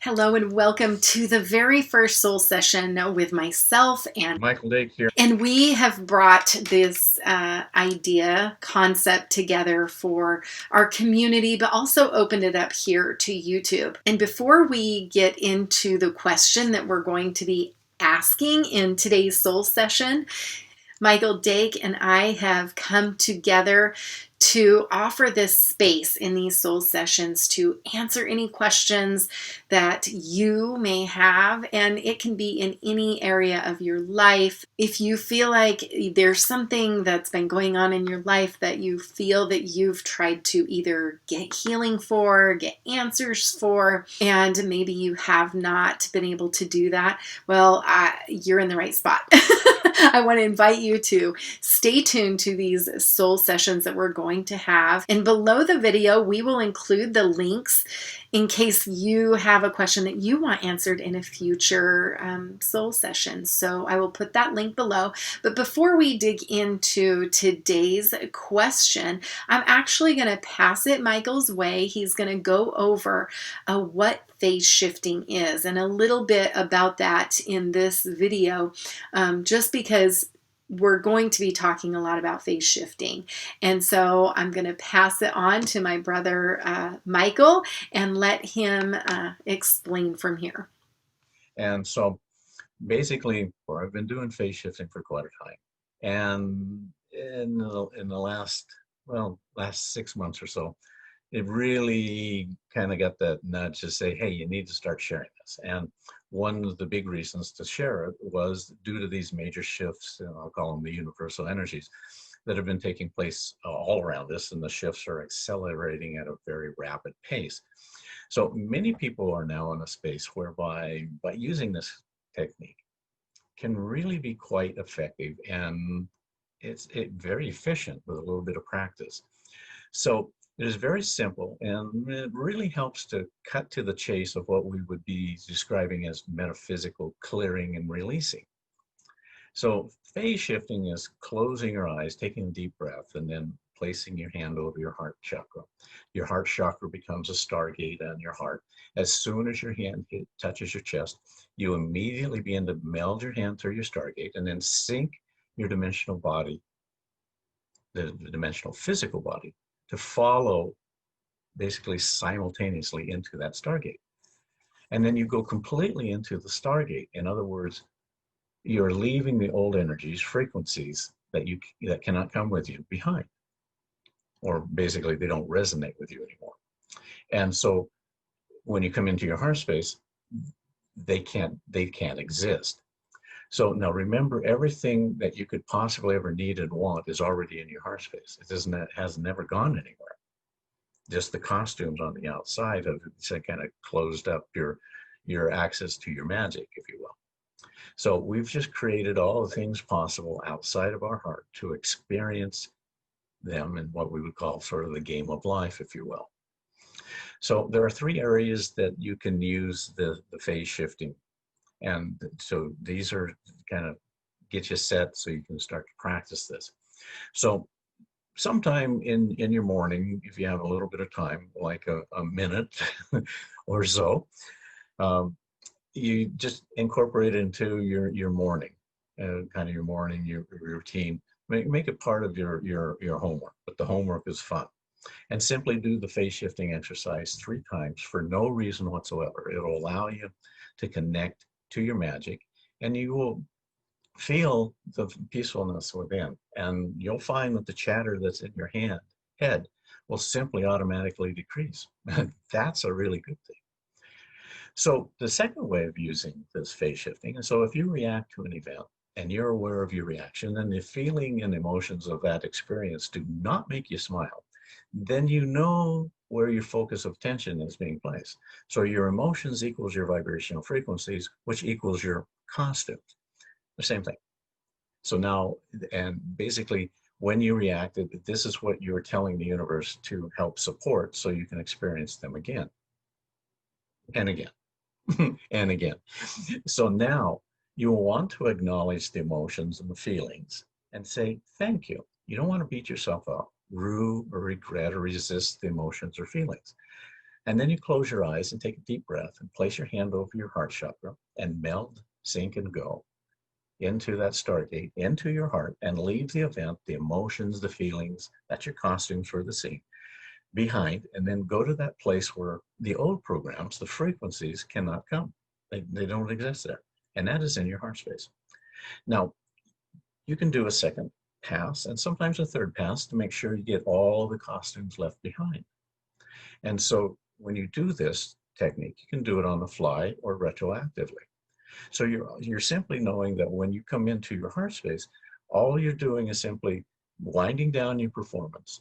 Hello and welcome to the very first soul session with myself and Michael Dake here. and we have brought this concept together for our community, but also opened it up here to YouTube. And before we get into the question that we're going to be asking in today's soul session, Michael Dake and I have come together to offer this space in these soul sessions to answer any questions that you may have. And it can be in any area of your life. If you feel like there's something that's been going on in your life that you feel that you've tried to either get healing for, get answers for, and maybe you have not been able to do that, well, you're in the right spot. I want to invite you to stay tuned to these soul sessions that we're going to have. And below the video, we will include the links in case you have a question that you want answered in a future soul session. So I will put that link below. But before we dig into today's question, I'm actually going to pass it Michael's way. He's going to go over what phase shifting is and a little bit about that in this video, just because we're going to be talking a lot about phase shifting. And so I'm going to pass it on to my brother, Michael, and let him explain from here. And so basically, I've been doing phase shifting for quite a time. And in the last 6 months or so, it really kind of got that nudge to say, hey, you need to start sharing this. And one of the big reasons to share it was due to these major shifts, and I'll call them the universal energies, that have been taking place all around us, and the shifts are accelerating at a very rapid pace. So many people are now in a space whereby, by using this technique, can really be quite effective, and it's very efficient with a little bit of practice. So it is very simple, and it really helps to cut to the chase of what we would be describing as metaphysical clearing and releasing. So phase shifting is closing your eyes, taking a deep breath, and then placing your hand over your heart chakra. Your heart chakra becomes a stargate on your heart. As soon as your hand touches your chest, you immediately begin to meld your hand through your stargate and then sync your dimensional body, the dimensional physical body, to follow basically simultaneously into that stargate. And then you go completely into the stargate. In other words, you're leaving the old energies, frequencies that cannot come with you behind, or basically they don't resonate with you anymore. And so when you come into your heart space, they can't exist. So now remember, everything that you could possibly ever need and want is already in your heart space. It has never gone anywhere. Just the costumes on the outside have kind of closed up your access to your magic, if you will. So we've just created all the things possible outside of our heart to experience them in what we would call sort of the game of life, if you will. So there are three areas that you can use the phase shifting. And so these are kind of get you set so you can start to practice this. So sometime in your morning, if you have a little bit of time, like a minute or so, you just incorporate it into your morning, kind of your routine. Make it part of your homework, but the homework is fun. And simply do the phase shifting exercise 3 times for no reason whatsoever. It'll allow you to connect to your magic, and you will feel the peacefulness within. And you'll find that the chatter that's in your head will simply automatically decrease. That's a really good thing. So the second way of using this phase shifting, and so if you react to an event and you're aware of your reaction and the feeling and emotions of that experience do not make you smile, then you know where your focus of tension is being placed. So your emotions equals your vibrational frequencies, which equals your costumes. The same thing. So now, and basically, when you reacted, this is what you're telling the universe to help support so you can experience them again and again. And again. So now you will want to acknowledge the emotions and the feelings and say, thank you. You don't want to beat yourself up, rue or regret or resist the emotions or feelings. And then you close your eyes and take a deep breath and place your hand over your heart chakra and meld, sink, and go into that stargate, into your heart, and leave the event, the emotions, the feelings, that's your costumes for the scene, behind, and then go to that place where the old programs, the frequencies cannot come. They don't exist there. And that is in your heart space. Now, you can do a second pass and sometimes a third pass to make sure you get all the costumes left behind. And so when you do this technique, you can do it on the fly or retroactively. So you're simply knowing that when you come into your heart space, all you're doing is simply winding down your performance.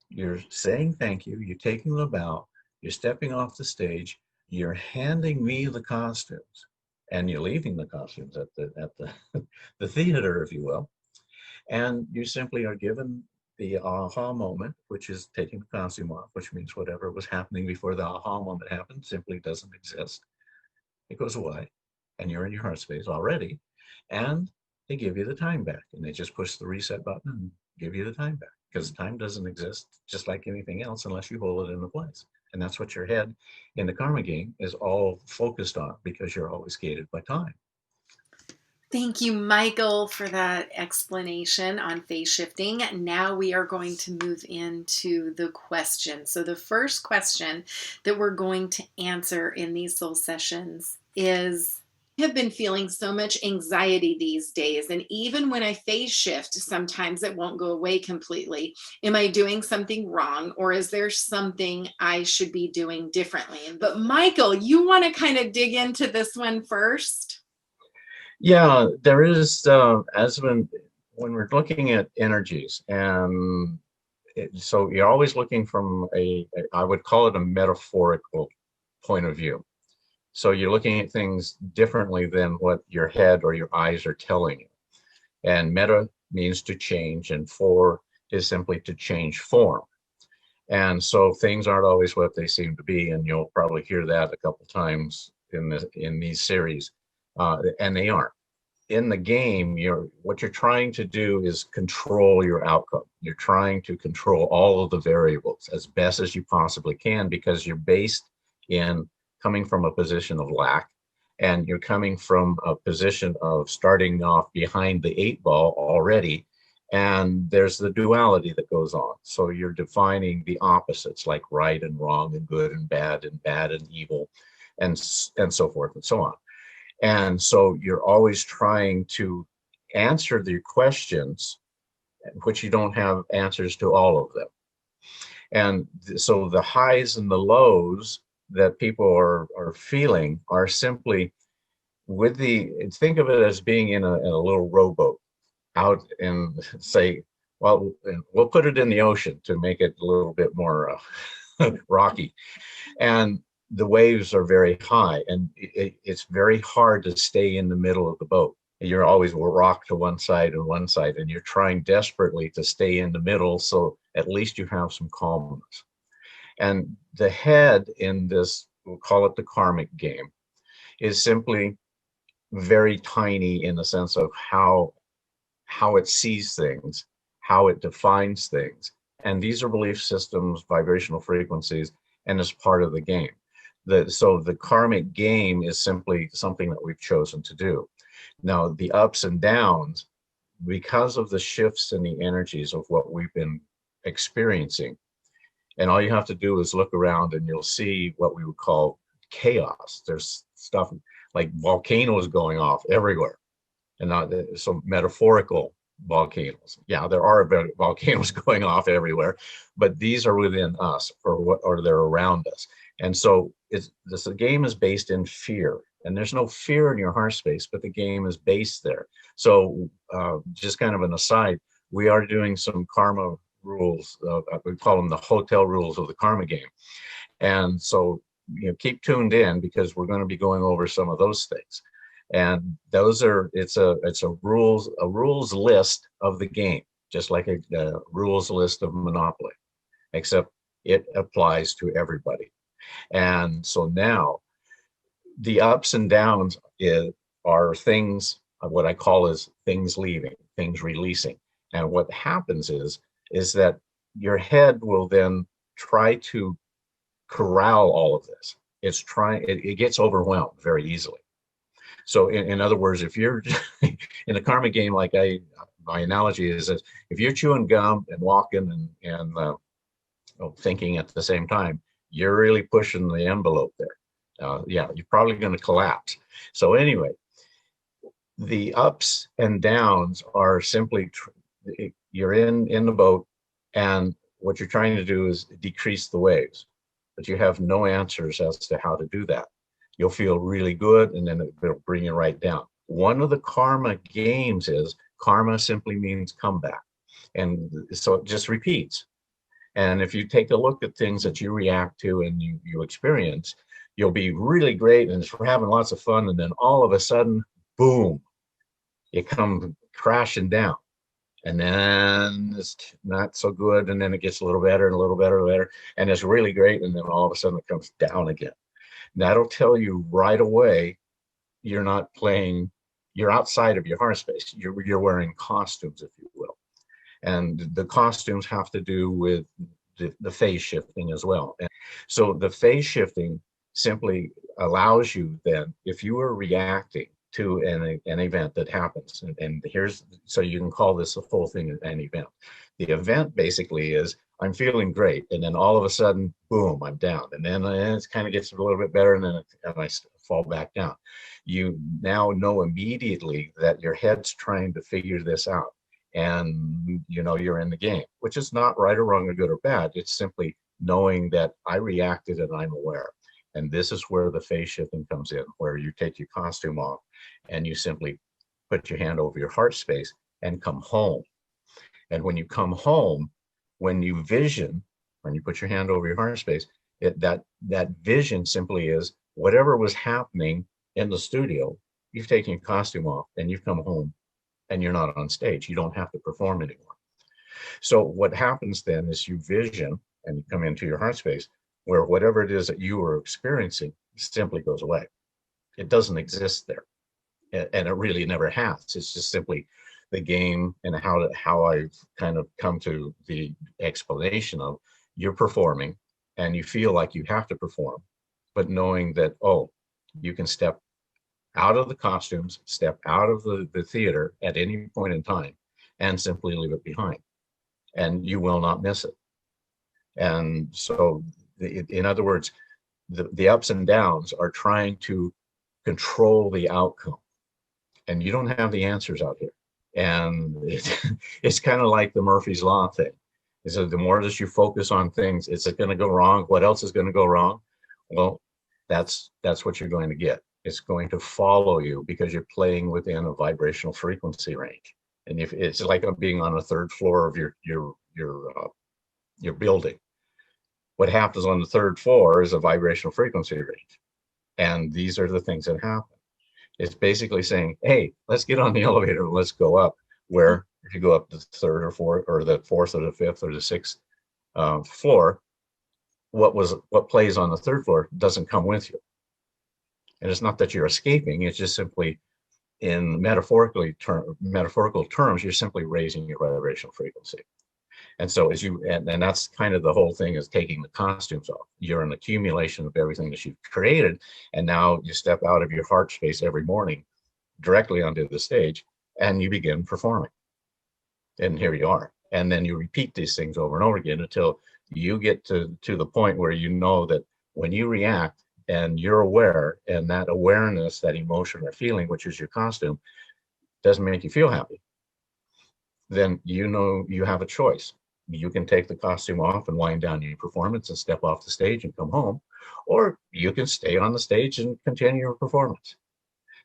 You're saying thank you, you're taking the bow, you're stepping off the stage, you're handing me the costumes, and you're leaving the costumes at the the theater, if you will. And you simply are given the aha moment, which is taking the costume off, which means whatever was happening before the aha moment happened simply doesn't exist. It goes away, and you're in your heart space already. And they give you the time back, and they just push the reset button and give you the time back, because time doesn't exist just like anything else unless you hold it into place. And that's what your head in the karma game is all focused on, because you're always gated by time. Thank you, Michael, for that explanation on phase shifting. Now we are going to move into the question. So the first question that we're going to answer in these soul sessions is, I have been feeling so much anxiety these days, and even when I phase shift, sometimes it won't go away completely. Am I doing something wrong, or is there something I should be doing differently? But Michael, you want to kind of dig into this one first? Yeah, there is, as when we're looking at energies, and so you're always looking from I would call it a metaphorical point of view. So you're looking at things differently than what your head or your eyes are telling you. And meta means to change, and for is simply to change form. And so things aren't always what they seem to be, and you'll probably hear that a couple times in these series, and they aren't. In the game, what you're trying to do is control your outcome. You're trying to control all of the variables as best as you possibly can, because you're based in coming from a position of lack, and you're coming from a position of starting off behind the 8 ball already, and there's the duality that goes on. So you're defining the opposites, like right and wrong and good and bad and evil, and so forth and so on. And so you're always trying to answer the questions, which you don't have answers to all of them. And so the highs and the lows that people are feeling are simply think of it as being in a little rowboat out in, say, well, we'll put it in the ocean to make it a little bit more rocky. And the waves are very high, and it's very hard to stay in the middle of the boat. You're always rocked to one side, and you're trying desperately to stay in the middle, so at least you have some calmness. And the head in this, we'll call it the karmic game, is simply very tiny in the sense of how it sees things, how it defines things. And these are belief systems, vibrational frequencies, and it's part of the game. So the karmic game is simply something that we've chosen to do. Now, the ups and downs, because of the shifts in the energies of what we've been experiencing, and all you have to do is look around and you'll see what we would call chaos. There's stuff like volcanoes going off everywhere, and not some metaphorical volcanoes. Yeah, there are volcanoes going off everywhere, but these are within us, or they're around us. And so the game is based in fear, and there's no fear in your heart space, but the game is based there. So just kind of an aside, we are doing some karma rules. We call them the hotel rules of the karma game. And so keep tuned in, because we're going to be going over some of those things. And those are it's a rules list of the game, just like a rules list of Monopoly, except it applies to everybody. And so now the ups and downs are things, what I call is things leaving, things releasing. And what happens is that your head will then try to corral all of this. It gets overwhelmed very easily. So in other words, if you're in a karma game, my analogy is that if you're chewing gum and walking and thinking at the same time, you're really pushing the envelope there. Yeah, you're probably going to collapse. So anyway, the ups and downs are simply you're in the boat, and what you're trying to do is decrease the waves, but you have no answers as to how to do that. You'll feel really good, and then it'll bring you right down. One of the karma games is karma simply means comeback, and so it just repeats. And if you take a look at things that you react to and you experience, you'll be really great and we're having lots of fun, and then all of a sudden, boom, you come crashing down. And then it's not so good, and then it gets a little better and a little better and better, and it's really great, and then all of a sudden it comes down again. That'll tell you right away you're not playing, you're outside of your heart space. You're wearing costumes, if you will. And the costumes have to do with the phase shifting as well. And so the phase shifting simply allows you then, if you are reacting to an event that happens, and here's, so you can call this a whole thing an event. The event basically is, I'm feeling great, and then all of a sudden, boom, I'm down, and then it kind of gets a little bit better, and then I fall back down. You now know immediately that your head's trying to figure this out, and you know you're in the game, which is not right or wrong or good or bad. It's simply knowing that I reacted and I'm aware. And this is where the phase shifting comes in, where you take your costume off and you simply put your hand over your heart space and come home. And when you come home, when you vision, when you put your hand over your heart space, that vision simply is whatever was happening in the studio, you've taken your costume off and you've come home and you're not on stage. You don't have to perform anymore. So what happens then is you vision and you come into your heart space where whatever it is that you were experiencing simply goes away. It doesn't exist there. And it really never has. It's just simply the game, and how I've kind of come to the explanation of, you're performing and you feel like you have to perform, but knowing that, oh, you can step out of the costumes, step out of the theater at any point in time and simply leave it behind, and you will not miss it. And so, in other words, the ups and downs are trying to control the outcome, and you don't have the answers out here. And it's kind of like the Murphy's Law thing. So the more that you focus on things, is it going to go wrong? What else is going to go wrong? Well, that's what you're going to get. It's going to follow you because you're playing within a vibrational frequency range. And if it's like being on the third floor of your building, what happens on the third floor is a vibrational frequency range. And these are the things that happen. It's basically saying, hey, let's get on the elevator and let's go up. Where if you go up the third or fourth, or the fourth or the fifth or the sixth floor, what plays on the third floor doesn't come with you. And it's not that you're escaping, it's just simply, in metaphorical terms, you're simply raising your vibrational frequency. And so and that's kind of the whole thing, is taking the costumes off. You're an accumulation of everything that you've created, and now you step out of your heart space every morning directly onto the stage and you begin performing. And here you are. And then you repeat these things over and over again until you get to the point where you know that when you react and you're aware, and that awareness, that emotion or feeling, which is your costume, doesn't make you feel happy, then you know you have a choice. You can take the costume off and wind down your performance and step off the stage and come home, or you can stay on the stage and continue your performance.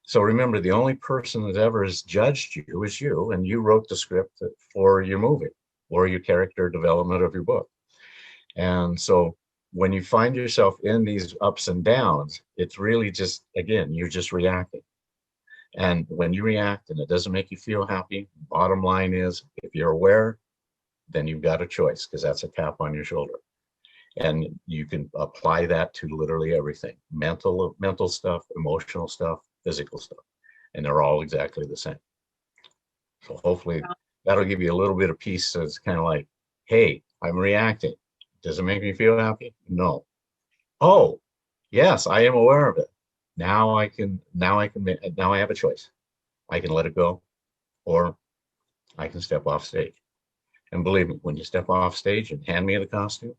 So remember, the only person that ever has judged you is you, and you wrote the script for your movie or your character development of your book. And so when you find yourself in these ups and downs, it's really just, again, you're just reacting. And when you react and it doesn't make you feel happy, bottom line is, if you're aware, then you've got a choice, because that's a tap on your shoulder. And you can apply that to literally everything: mental stuff, emotional stuff, physical stuff, and they're all exactly the same. So hopefully that'll give you a little bit of peace. So it's kind of like, hey, I'm reacting. Does it make me feel happy? No. Oh, yes, I am aware of it. Now I have a choice. I can let it go, or I can step off stage. And believe me, when you step off stage and hand me the costume,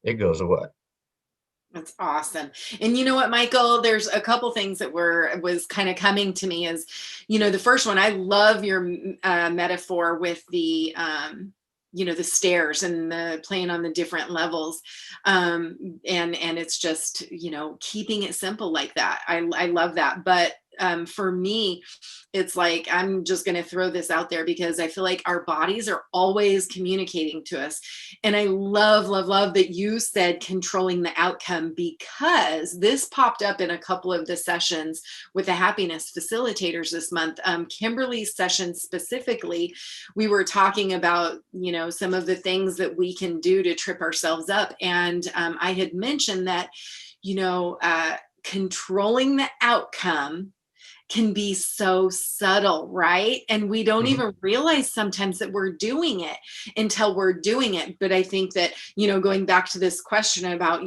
it goes away. That's awesome. And you know what, Michael, there's a couple things that was kind of coming to me is, the first one, I love your metaphor with the the stairs and the playing on the different levels. And it's just, keeping it simple like that. I love that. But for me, it's like, I'm just going to throw this out there because I feel like our bodies are always communicating to us. And I love, love, love that you said controlling the outcome, because this popped up in a couple of the sessions with the happiness facilitators this month. Kimberly's session specifically, we were talking about, some of the things that we can do to trip ourselves up. And I had mentioned that, controlling the outcome can be so subtle, right? And we don't Mhm. even realize sometimes that we're doing it until we're doing it. But I think that, going back to this question about,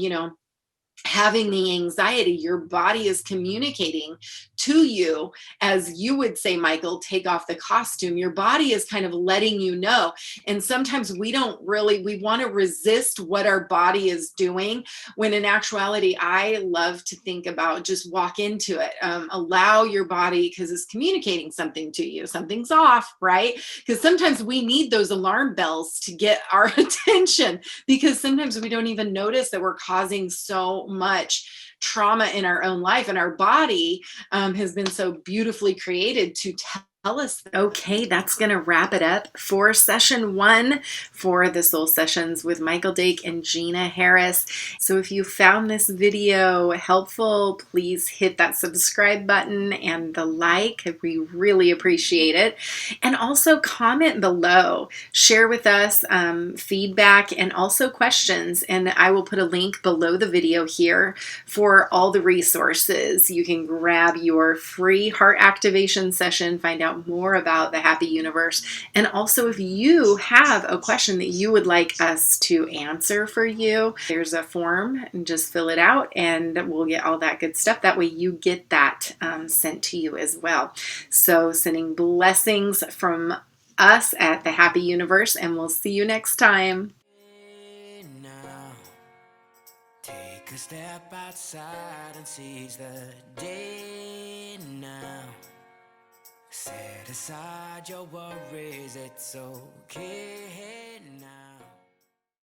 having the anxiety, your body is communicating to you. As you would say, Michael, take off the costume. Your body is kind of letting you know. And sometimes we want to resist what our body is doing, when in actuality, I love to think about just walk into it. Allow your body, because it's communicating something to you. Something's off, right? Because sometimes we need those alarm bells to get our attention, because sometimes we don't even notice that we're causing so much trauma in our own life, and our body has been so beautifully created to tell us. Okay, that's going to wrap it up for session 1 for the Soul Sessions with Michael Dake and Jena Harris. So if you found this video helpful, please hit that subscribe button and the like. We really appreciate it. And also comment below. Share with us feedback and also questions. And I will put a link below the video here for all the resources. You can grab your free heart activation session, find out more about the happy universe. And also, if you have a question that you would like us to answer for you, there's a form, and just fill it out and we'll get all that good stuff. That way you get that sent to you as well. So sending blessings from us at the Happy Universe, and we'll see you next time. Now, take a step outside and seize the day now. Set aside your worries, it's okay now.